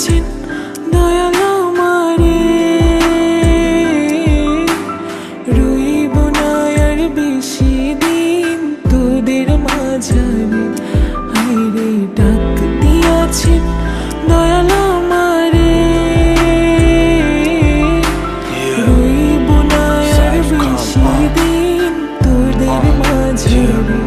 দিয়াছেন দয়াল আমারে, রইব না আর বেশি দিন তোদের মাঝারে। হায়রে ডাক দিয়াছেন দয়াল আমারে, রইব না আর বেশি দিন তোদের মাঝারে।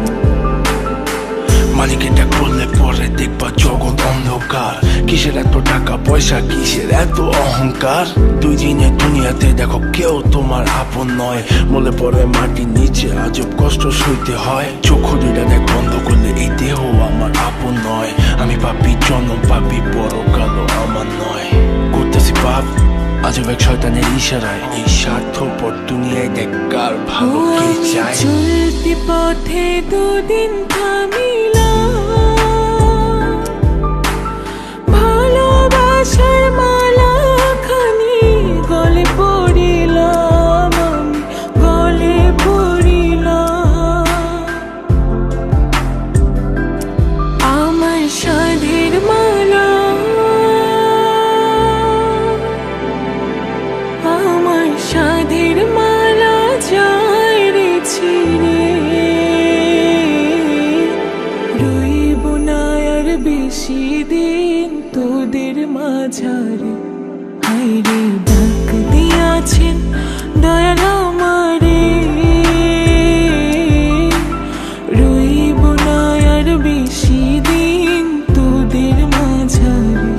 মালিক এটা করলে পরে দেখবা জগৎ অন্ধকার। কিসের এত টাকা পয়সা, কিসের এত অহংকার? দুই দিনের দুনিয়াতে দেখো কেউ তোমার আপন নয়। মলে পরে মাটির নিচে আজব কষ্ট সইতে হয়। চোখ দুইটা দেখ বন্ধ করলে এই দেহ আমার আপন নয়। আমি পাপি জনম পাপি, বড় কালো আমার নয়। করতেছি পাপ আজব এক শয়তানের ইশারায়। এই স্বার্থপর দুনিয়ায় দেখ কার ভালো কে চায়। চলতি পথে দুদিন থামিলাম, ভালোবাসার মালা খানি গলে পড়িলাম, আমি গলে পড়িলাম। আমার সাধের মালা, আমার সাধের মালা যায় রে ছিঁড়ে, রইব না আর বেশি দিন তোদের মাঝারে। হায়রে ডাক দিয়াছেন দয়াল আমারে, রইব না আর বেশি দিন তোদের মাঝারে।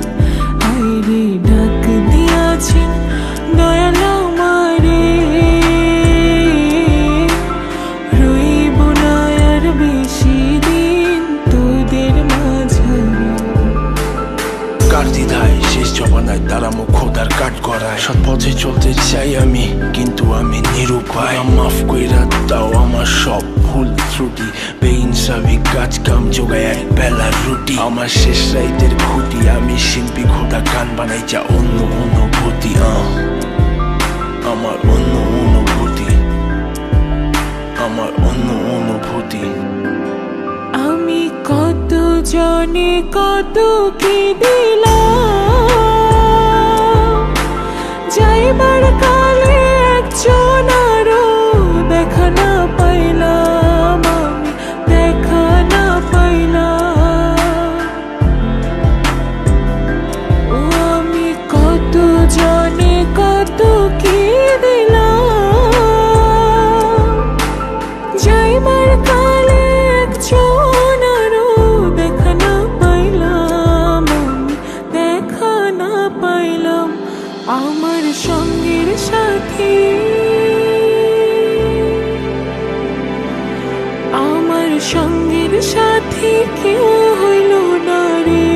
হায়রে ডাক দিয়াছেন দয়াল আমারে, রইব না আর বেশি দিন তোদের মাঝারে। কার দ্বিধায় শেষ জমানায় তারা মুখ খোদার কাট করায়। সৎ পথে চলতে চাই আমি কিন্তু আমি নিরুপায়। মাফ কইরা দাও আমার সব ভুল ত্রুটি। বেইনসাফি কাজ কাম জোগায় এক বেলার রুটি। আমার শেষ রাইতের খুঁটি, আমি শিল্পী খোদা গান বানাই যা অন্য অনুভূতি। আমার অন্য অনুভূতি, আমার অন্য অনুভূতি। আমি কত জনে কত কি দিলাম, যাইবার কালে একজন আরো দেখা না পাইলাম, আমি দেখা না পাইলাম। ও আমি কত জনে কত কি দিলাম, যাইবার কালে একজন আরো দেখা না পাইলাম, আমি দেখা না পাইলাম। আমার সঙ্গের সাথী, আমার সঙ্গের সাথী কেউ হইল না রে,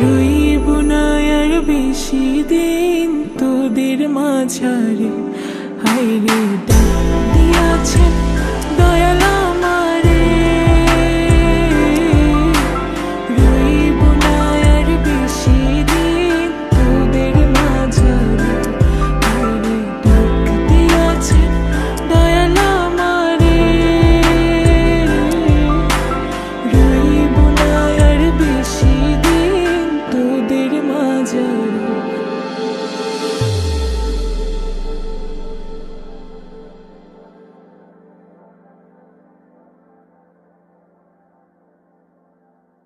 রইব না আর বেশি দিন তোদের মাঝারে। হায়রে ডাক দিয়াছেন দয়াল